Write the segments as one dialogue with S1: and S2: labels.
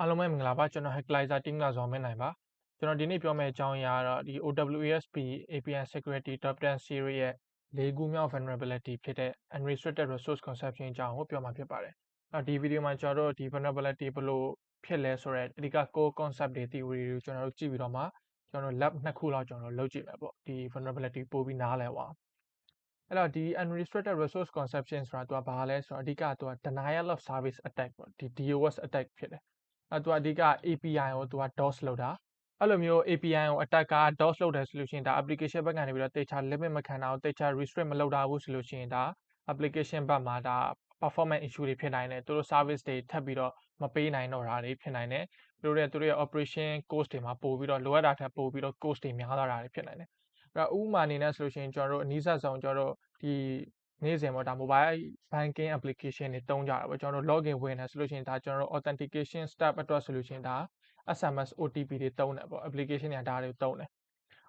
S1: အားလုံးပဲမင်္ဂလာပါကျွန်တော် Hacklizer Team ကဇော်မင်းနိုင်ပါကျွန်တော်ဒီနေ့ပြောမယ့်အကြောင်းအရာကတော့ဒီ OWASP API Security Top 10 Series ရဲ့၄ခုမြောက် vulnerability ဖြစ်တဲ့ Unrestricted Resource Consumption အကြောင်းကိုပြောမှာဖြစ်ပါတယ်ဒီဗီဒီယိုမှာကျွန်တော်တို့ဒီ vulnerability ဘယ်လိုဖြစ်လဲဆိုတော့အဓိက core concept တွေ theory တွေကိုကျွန်တော်တို့ကြည့်ပြီးတော့မှကျွန်တော်တို့ lab နှစ်ခုလောက်ကျွန်တော်တို့လုပ်ကြည့်မယ်ပေါ့ဒီ vulnerability ပို့ပြီးနားလည်အောင်အဲ့တော့ဒီ unrestricted resource consumption ဆိုတာသူကဘာလဲဆိုတော့အဓိကသူက denial of service attack ပေါ့ဒီ DOS attack ဖြစ်တယ်သူကအဓိက API ကိုသူက DOS လုပ်တာအဲ့လိုမျိုး API ကို attack က DOS လုပ်တယ်ဆိုလို့ရှိရင်ဒါ application ဘက်ကနေပြီးတော့တေချာ limit မခံတာကိုတေချာ restrict မလုပ်တာဘူးဆိုလို့ရှိရင်ဒါ application ဘက်မှာဒါ performance issue တွေဖြစ်နိုင်တယ်သူတို့ service တွေထပ်ပြီးတော့မပေးနိုင်တော့တာတွေဖြစ်နိုင်တယ်သူတို့ရဲ့ operation cost တွေမှာပို့ပြီးတော့လိုအပ်တာထက်ပို့ပြီးတော့ cost တွေများလာတာတွေဖြစ်နိုင်တယ်အဲ့တော့ဥပမာအနေနဲ့ဆိုလို့ရှိရင်ကျွန်တော်တို့အနည်းဆက်ဆုံးကျွန်တော်တို့ဒီနေ့စဉ်ပေါ့ဒါ mobile banking application တွေတုံးကြတာပေါ့ကျွန်တော်တို့ login ဝင်တယ်ဆိုလို့ရှိရင်ဒါကျွန်တော်တို့ authentication step အတွက်ဆိုလို့ရှိရင်ဒါ SMS OTP တွေတုံးတယ်ပေါ့ application တွေကဒါတွေတုံးတယ်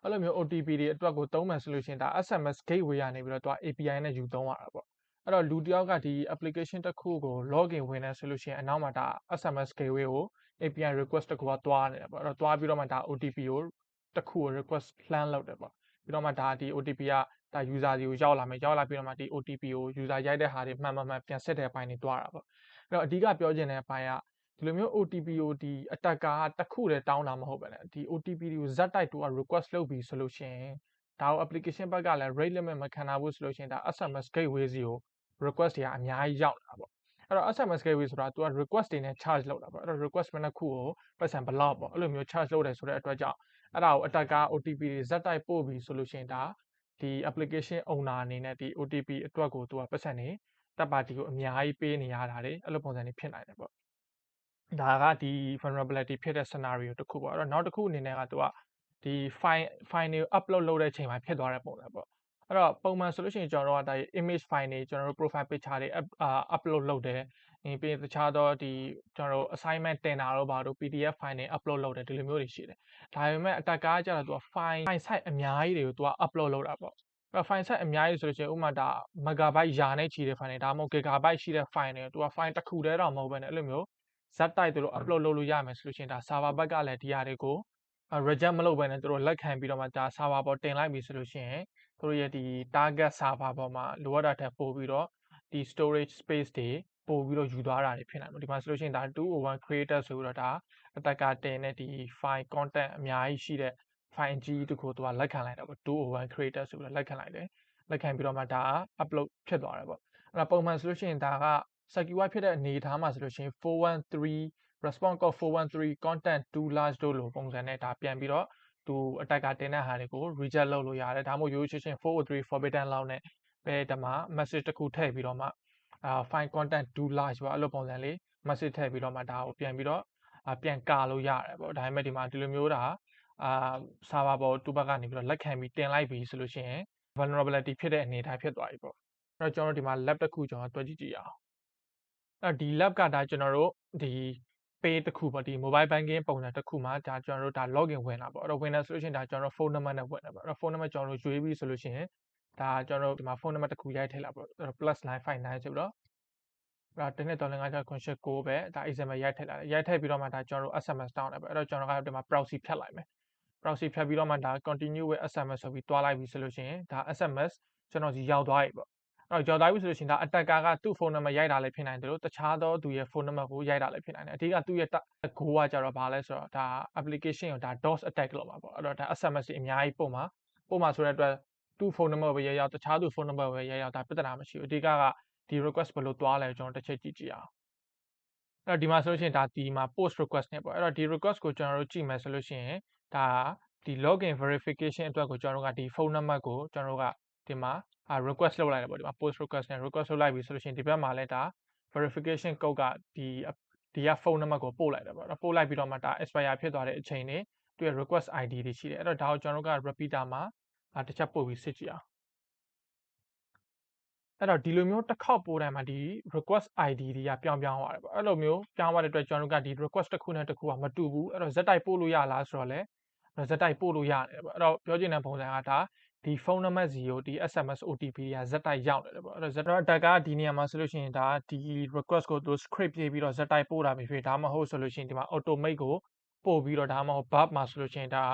S1: အဲ့လိုမျိုး OTP တွေအတွက်ကိုတုံးမယ်ဆိုလို့ရှိရင်ဒါ SMS gateway ကနေပြီးတော့သူက API နဲ့ယူသုံးရတာပေါ့အဲ့တော့လူတယောက်ကဒီ application တစ်ခုကို login ဝင်တယ်ဆိုလို့ရှိရင်အနောက်မှာဒါ SMS gateway ကို API request တစ်ခုကတွားနေတယ်ပေါ့အဲ့တော့တွားပြီးတော့မှဒါ OTP ကိုတစ်ခုကို request plan လုပ်တယ်ပေါ့ပြီးတော့မှဒါဒီ OTP ကဒါ user စီကိုရောက်လာမယ်ရောက်လာပြီးတော့မှဒီ OTP ကို user ရိုက်တဲ့ဟာတွေမှန်ပြန်ဆက်တဲ့အပိုင်းတွေတွားတာပေါ့အဲ့တော့အဓိကပြောချင်တဲ့အပိုင်းကဒီလိုမျိုး OTP ကိုဒီ attacker ကတစ်ခုတည်းတောင်းတာမဟုတ်ပဲねဒီ OTP တွေကိုဇက်တိုက်တူက request လုပ်ပြီးဆိုလို့ရှိရင်ဒါကို application ဘက်ကလည်း rate limit မခံနိုင်ဘူးဆိုလို့ရှိရင်ဒါ SMS gateway စီကို request တွေကအများကြီးရောက်လာပေါ့အဲ့တော့ SMS gateway ဆိုတာ तू က request တွေနဲ့ charge လုပ်တာပေါ့အဲ့တော့ request ဘယ်နှခုကိုပတ်စံဘလောက်ပေါ့အဲ့လိုမျိုး charge လုပ်တယ်ဆိုတဲ့အတွက်ကြောင့်အဲ့ဒါကို attacker OTP တွေဇက်တိုက်ပို့ပြီးဆိုလို့ရှိရင်ဒါဒီ application owner အနေနဲ့ဒီ OTP အတွက်ကို तू ကပတ်စံနေတပ်ပါတီကိုအများကြီးပေးနေရတာတွေအဲ့လိုပုံစံတွေဖြစ်နိုင်တယ်ပေါ့ဒါကဒီ vulnerability ဖြစ်တဲ့ scenario တစ်ခုပေါ့အဲ့တော့နောက်တစ်ခုအနေနဲ့က तू ကဒီ file တွေ upload လုပ်တဲ့အချိန်မှာဖြစ်သွားတဲ့ပုံစံပေါ့အဲ့တော့ပုံမှန်ဆိုလို့ရှိရင်ကျွန်တော်တို့ကဒါ image file တွေကျွန်တော်တို့ profile picture တွေ upload လုပ်တယ်ပြီးရင်တခြားသောဒီကျွန်တော်တို့ assignment တင်တာတို့ဘာတို့ PDF file တွေ upload လုပ်တယ်ဒီလိုမျိုးတွေရှိတယ်ဒါပေမဲ့ attacker ကကျတော့ तू က file size အများကြီးတွေကို तू က upload လုပ်တာပေါ့အဲ့တော့ file size အများကြီးဆိုလို့ရှိရင်ဥပမာဒါ megabyte ရာနဲ့ချီတဲ့ file တွေဒါမှမဟုတ် gigabyte ရှိတဲ့ file တွေ तू က file တစ်ခုတည်းတော့မဟုတ်ဘဲနဲ့အဲ့လိုမျိုးဇက်တိုက်သူတို့ upload လုပ်လို့ရမယ်ဆိုလို့ရှိရင်ဒါ server ဘက်ကလည်းဒီဟာတွေကို reject မလုပ်ဘဲနဲ့သူတို့လက်ခံပြီးတော့မှဒါ server ပေါ်တင်လိုက်ပြီဆိုလို့ရှိရင်သူတို့ရဲ့ဒီ target server ပေါ်မှာလိုအပ်တာထက်ပိုပြီးတော့ဒီ storage space တွေပိုပြီးတော့ယူသွားတာတွေဖြစ်နိုင်တယ်ဒီမှာဆိုလို့ရှိရင်ဒါ201 creator ဆိုပြီးတော့ဒါ attacker တင်တဲ့ဒီ file content အများကြီးရှိတဲ့ file ကြီးတစ်ခုကိုသူကလက်ခံလိုက်တာပေါ့201 creator ဆိုပြီးတော့လက်ခံလိုက်တယ်လက်ခံပြီးတော့မှဒါ upload ဖြစ်သွားတယ်ပေါ့အဲ့တော့ပုံမှန်ဆိုလို့ရှိရင်ဒါက secure ဖြစ်တဲ့အနေအထားမှာဆိုလို့ရှိရင်413 response code 413 content too large တို့လိုပုံစံနဲ့ဒါပြန်ပြီးတော့သူ attacker တင်တဲ့ဟာတွေကို reject လုပ်လို့ရတယ်ဒါမှမဟုတ်ရိုးရိုးရှင်းရှင်း403 forbidden လောက်နဲ့ပဲဒီမှာ message တစ်ခုထည့်ပြီးတော့မှfile content too large ပေါ့အဲ့လိုပုံစံလေး message ထည့်ပြီးတော့မှဒါကိုပြန်ပြီးတော့ပြန်ကာလို့ရတယ်ပေါ့ဒါပေမဲ့ဒီမှာဒီလိုမျိုးဒါserver ပေါ်သူ့ဘက်ကနေပြီးတော့လက်ခံပြီးတင်လိုက်ပြီဆိုလို့ရှိရင် vulnerability ဖြစ်တဲ့အနေအထားဖြစ်သွားပြီပေါ့အဲ့တော့ကျွန်တော်တို့ဒီမှာ lab တစ်ခုကျွန်တော်တွက်ကြည့်ကြည့်ရအောင်အဲ့ဒီ lab ကဒါကျွန်တော်တို့ဒီ pay တစ်ခုပေါ့ဒီ mobile banking ပုံစံတစ်ခုမှာဒါကျွန်တော်တို့ဒါ login ဝင်တာပေါ့အဲ့တော့ဝင်တယ်ဆိုလို့ရှိရင်ဒါကျွန်တော်တို့ phone number နဲ့ဝင်တယ်ပေါ့အဲ့တော့ phone number ကျွန်တော်တို့ရွေးပြီးဆိုလို့ရှိရင်ဒါကျွန်တော်တို့ဒီမှာ phone number တစ်ခုရိုက်ထည့်လိုက်ပေါ့အဲ့တော့ +959 ဆိုပြီးတော့ဒါ1235969ပဲဒါ example ရိုက်ထည့်လိုက်ရိုက်ထည့်ပြီးတော့မှဒါကျွန်တော်တို့ SMS တောင်းတယ်ပေါ့အဲ့တော့ကျွန်တော်ကဒီမှာ proxy ဖြတ်လိုက်မယ် proxy ဖြတ်ပြီးတော့မှဒါ continue with SMS ဆိုပြီးတွားလိုက်ပြီဆိုလို့ရှိရင်ဒါ SMS ကျွန်တော်စီရောက်သွားပြီပေါ့အဲ့တော့ရောက်သွားပြီဆိုလို့ရှိရင်ဒါ attacker ကသူ့ phone number ရိုက်တာလည်းဖြစ်နိုင်တယ်လို့တခြားသောသူရဲ့ phone number ကိုရိုက်တာလည်းဖြစ်နိုင်တယ်အဓိကသူ့ရဲ့ goal ကကြတော့ဘာလဲဆိုတော့ဒါ application ကိုဒါ DOS attack လုပ်မှာပေါ့အဲ့တော့ဒါ SMS တွေအများကြီးပို့မှာဆိုတဲ့အတွက်သူ့ phone number ပဲရိုက်ရောက်တခြားသူ phone number ပဲရိုက်ရောက်ဒါပြဿနာမရှိဘူးအဓိကဒီ request ဘယ်လိုတွားလဲကျွန်တော်တစ်ချက်ကြည့်ကြည့်အောင်အဲ့တော့ဒီမှာဆိုလို့ရှိရင်ဒါဒီမှာ post request နဲ့ပေါ့အဲ့တော့ဒီ request ကိုကျွန်တော်တို့ကြည့်မယ်ဆိုလို့ရှိရင်ဒါဒီ login verification အတွက်ကိုကျွန်တော်တို့ကဒီ phone number ကိုကျွန်တော်တို့ကဒီမှာrequest လုပ်လိုက်တယ်ပေါ့ဒီမှာ post request နဲ့ request လုပ်လိုက်ပြီဆိုလို့ရှိရင်ဒီဘက်မှာလည်းဒါ verification code ကဒီက phone number ကိုပို့လိုက်တယ်ပေါ့ပို့လိုက်ပြီးတော့မှဒါ expire ဖြစ်သွားတဲ့အချိန်တွေသူရဲ့ request ID တွေရှိတယ်အဲ့တော့ဒါကိုကျွန်တော်တို့က repeater မှာတစ်ချက်ပို့ပြီးစစ်ကြည့်အောင်အဲ့တော့ဒီလိုမျိုးတစ်ခေါက်ပို့တိုင်းမှာဒီ request ID တွေကပြောင်းသွားတယ်ပေါ့အဲ့လိုမျိုးပြောင်းသွားတဲ့အတွက်ကျွန်တော်တို့ကဒီ request တစ်ခုနဲ့တစ်ခုကမတူဘူးအဲ့တော့ဇက်တိုက်ပို့လို့ရလားဆိုတော့လေဇက်တိုက်ပို့လို့ရတယ်ပေါ့အဲ့တော့ပြောချင်တဲ့ပုံစံကဒါ ဒီဖုန်းနံပါတ်စီကိုဒီ SMS OTP တွေကဇက်တိုက်ရောက်နေတယ်ပေါ့အဲ့တော့ဇက်တော့တက်ကဒီနေရာမှာဆိုလို့ရှိရင်ဒါဒီ request ကိုသူ script ရေးပြီးတော့ဇက်တိုက်ပို့တာပဲဖြစ်ဒါမှမဟုတ်ဆိုလို့ရှိရင်ဒီမှာ automate ကိုပို့ပြီးတော့ဒါမှမဟုတ် bug မှာဆိုလို့ရှိရင်ဒါ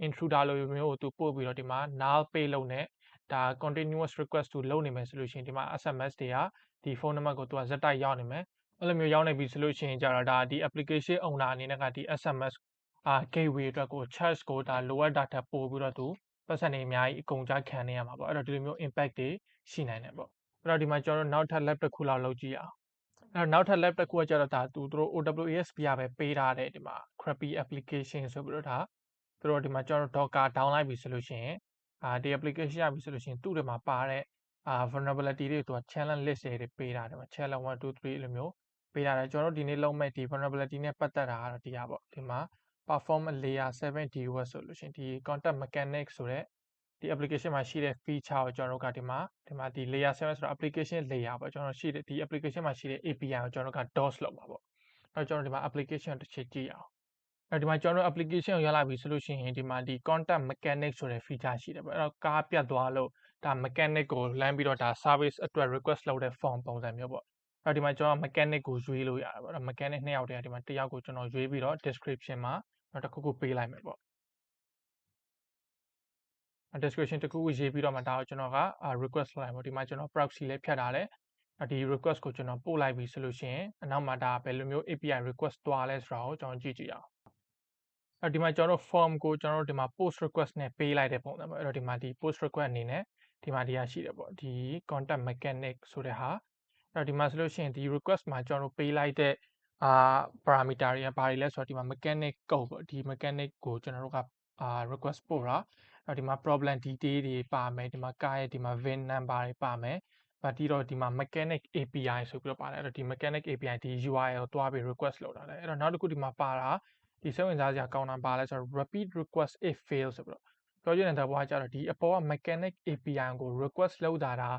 S1: intruder လိုမျိုးကိုသူပို့ပြီးတော့ဒီမှာ null pay လုပ်နေဒါ continuous request သူလုပ်နေမယ်ဆိုလို့ရှိရင်ဒီမှာ SMS တွေကဒီဖုန်းနံပါတ်ကိုသူကဇက်တိုက်ရောက်နေမယ်အဲ့လိုမျိုးရောက်နေပြီဆိုလို့ရှိရင်ကြတော့ဒါဒီ application owner အနေနဲ့ကဒီ SMS gateway အတွက်ကို charge ကိုဒါလိုအပ်တာထပ်ပို့ပြီးတော့သူပတ်စံနေအများကြီးအကုန်ကြခံနေရမှာပေါ့အဲ့တော့ဒီလိုမျိုး impact တွေရှိနိုင်တယ်ပေါ့အဲ့တော့ဒီမှာကျွန်တော်တို့နောက်ထပ် lab တစ်ခုလောက်လုပ်ကြည့်အောင်အဲ့တော့နောက်ထပ် lab တစ်ခုကကျတော့ဒါသူတို့ OWASP ကပဲပေးထားတဲ့ဒီမှာ crappy application ဆိုပြီးတော့ဒါသူတို့ဒီမှာကျွန်တော်တို့ Docker download ပြီဆိုလို့ရှိရင်ဒီ application ရပြီဆိုလို့ရှိရင်သူ့ထဲမှာပါတဲ့ vulnerability တွေသူက challenge list တွေပေးထားတယ်ပေါ့ challenge 1 2 3လိုမျိုးပေးထားတယ်ကျွန်တော်တို့ဒီနေ့လုံးမဲ့ဒီ vulnerability နဲ့ပတ်သက်တာကတော့ဒီဟာပေါ့ဒီမှာ perform layer 7 DOS ဆိုလို့ရှိရင်ဒီ contact mechanic ဆိုတဲ့ဒီ application မှာရှိတဲ့ feature ကိုကျွန်တော်တို့ကဒီမှာဒီ layer 7ဆိုတော့ application layer ပေါ့ကျွန်တော်ရှိတဲ့ဒီ application မှာရှိတဲ့ API ကိုကျွန်တော်တို့က DOS လုပ်မှာပေါ့အဲ့တော့ကျွန်တော်ဒီမှာ application တစ်ချက်ကြည့်အောင်အဲ့ဒီမှာကျွန်တော်တို့ application ကိုရလာပြီဆိုလို့ရှိရင်ဒီမှာဒီ contact mechanic ဆိုတဲ့ feature ရှိတယ်ပေါ့အဲ့တော့ကားပြတ်သွားလို့ဒါ mechanic ကိုလမ်းပြီးတော့ဒါ service အတွက် request လုပ်တဲ့ form ပုံစံမျိုးပေါ့အဲ့ဒီမှာကျွန်တော် mechanic ကိုရွေးလို့ရတယ်ပေါ့အဲ့တော့ mechanic 2ယောက်တည်းဒီမှာတစ်ယောက်ကိုကျွန်တော်ရွေးပြီးတော့ description မှာတော့တစ်ခုခုပေးလိုက်မယ်ပေါ့ description တစ်ခုခုရေးပြီးတော့မှဒါကိုကျွန်တော်က request လိုက်ပေါ့ဒီမှာကျွန်တော် proxy လေးဖြတ်ထားတယ်ဒီ request ကိုကျွန်တော်ပို့လိုက်ပြီဆိုလို့ရှိရင်အနောက်မှာဒါဘယ်လိုမျိုး API request သွားလဲဆိုတာကိုကျွန်တော်ကြည့်ကြည့်အောင်ဒီမှာကျွန်တော်တို့ form ကိုကျွန်တော်တို့ဒီမှာ post request နဲ့ပေးလိုက်တဲ့ပုံစံပေါ့အဲ့တော့ဒီမှာဒီ post request အနေနဲ့ဒီမှာဒီရရှိတယ်ပေါ့ဒီ contact mechanic ဆိုတဲ့ဟာအဲ့တော့ဒီမှာဆိုလို့ရှိရင်ဒီ request မှာကျွန်တော်တို့ပေးလိုက်တဲ့parameter တွေကဘာတွေလဲဆိုတော့ဒီမှာ mechanic code ပေါ့ဒီ mechanic ကိုကျွန်တော်တို့ကrequest ပို့တာအဲ့ဒီမှာ problem detail တွေပါမယ်ဒီမှာကားရဲ့ဒီမှာ VIN number တွေပါမယ်ပြီးတော့ဒီမှာ mechanic API ဆိုပြီးတော့ပါတယ်အဲ့တော့ဒီ mechanic API ဒီ URL ကိုတွားပြီး request လုပ်တာလေအဲ့တော့နောက်တစ်ခုဒီမှာပါတာဒီစိတ်ဝင်စားစရာကောင်းတာပါလဲဆိုတော့ repeat request if fail ဆိုပြီးတော့ပြောချင်တဲ့သဘောကကျတော့ဒီအပေါ်က mechanic API ကို request လုပ်တာ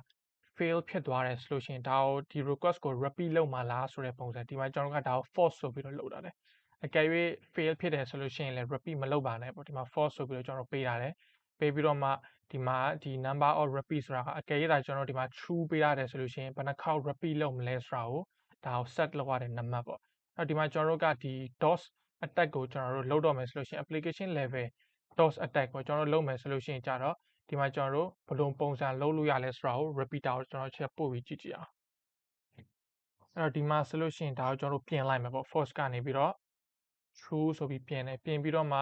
S1: fail ဖြစ်သွားတယ်ဆိုလို့ရှိရင်ဒါကိုဒီ request ကို repeat လုပ်မှာလားဆိုတဲ့ပုံစံဒီမှာကျွန်တော်ကဒါကို false ဆိုပြီးတော့လုပ်တာလေအကယ်၍ fail ဖြစ်တယ်ဆိုလို့ရှိရင်လည်း repeat မလုပ်ပါနဲ့ပေါ့ဒီမှာ false ဆိုပြီးတော့ကျွန်တော်ပေးထားတယ်ပေးပြီးတော့မှဒီမှာဒီ number of repeat ဆိုတာကအကယ်၍ဒါကျွန်တော်ဒီမှာ true ပေးရတယ်ဆိုလို့ရှိရင်ဘယ်နှခေါက် repeat လုပ်မလဲဆိုတာကိုဒါကို set လုပ်ရတဲ့နံပါတ်ပေါ့အဲ့ဒီမှာကျွန်တော်တို့ကဒီ DOS attack ကိုကျွန်တော်တို့လုပ်တော့မယ်ဆိုလို့ရှိရင် application level DOS attack ကိုကျွန်တော်တို့လုပ်မယ်ဆိုလို့ရှိရင်ကြတော့ဒီမှာကျွန်တော်တို့ဘယ်လိုပုံစံလုပ်လို့ရလဲဆိုတာကို repeater ကိုကျွန်တော်ချက်ပို့ပြီးကြည့်ကြည့်အောင်အဲ့တော့ဒီမှာဆိုလို့ရှိရင်ဒါကိုကျွန်တော်တို့ပြင်လိုက်မယ်ပေါ့ false ကနေပြီးတော့ true ဆိုပြီးပြင်တယ်ပြင်ပြီးတော့မှ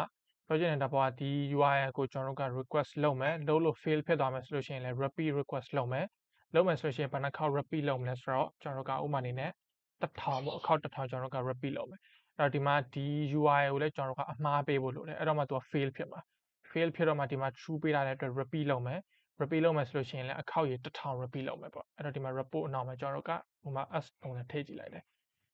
S1: ပြောချင်တဲ့ဘောကဒီ URL ကိုကျွန်တော်တို့က request လုပ်မယ်လုပ်လို့ fail ဖြစ်သွားမယ်ဆိုလို့ရှိရင်လည်း repeat request လုပ်မယ်ဆိုလို့ရှိရင်ဘယ်နှခေါက် repeat လုပ်မလဲဆိုတော့ကျွန်တော်တို့ကဥပမာအနေနဲ့1000ပေါ့အခေါက်1000ကျွန်တော်တို့က repeat လုပ်မယ်အဲ့တော့ဒီမှာဒီ URL ကိုလည်းကျွန်တော်တို့ကအမှားပေးဖို့လိုတယ်အဲ့တော့မှသူက fail ဖြစ်မှာ fail ဖြစ်တော့မှဒီမှာ true ပေးထားတဲ့အတွက် repeat လုပ်မယ်ဆိုလို့ရှိရင်လည်းအခေါက်ရေ1000 repeat လုပ်မယ်ပေါ့အဲ့တော့ဒီမှာ report အနောက်မှာကျွန်တော်တို့ကဟိုမှာ s ပုံစံထည့်ကြည့်လိုက်တယ်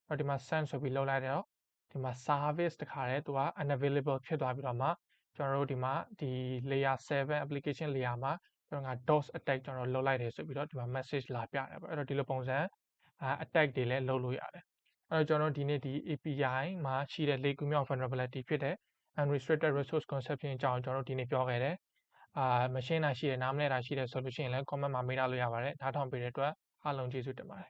S1: အဲ့တော့ဒီမှာ send ဆိုပြီးလုပ်လိုက်တော့ဒီမှာ service တခါတည်းသူက unavailable ဖြစ်သွားပြီးတော့မှကျွန်တော်တို့ဒီမှာဒီ layer 7 application layer မှာကျွန်တော်က DOS attack ကျွန်တော်လုပ်လိုက်တယ်ဆိုပြီးတော့ဒီမှာ message လာပြတယ်ပေါ့အဲ့တော့ဒီလိုပုံစံattack တွေလည်းလုပ်လို့ရတယ်အဲ့တော့ကျွန်တော်ဒီနေ့ဒီ API မှာရှိတဲ့၄ခုမြောက် vulnerability ဖြစ်တဲ့ unrestricted resource consumption အကြောင်းကျွန်တော်တို့ဒီနေ့ပြောခဲ့တယ်မရှင်းတာရှိတယ်နားမလည်တာရှိတယ်ဆိုလို့ရှိရင်လည်း comment မှာမေးထားလို့ရပါတယ်နားထောင်ပေးတဲ့အတွက်အားလုံးကျေးဇူးတင်ပါတယ်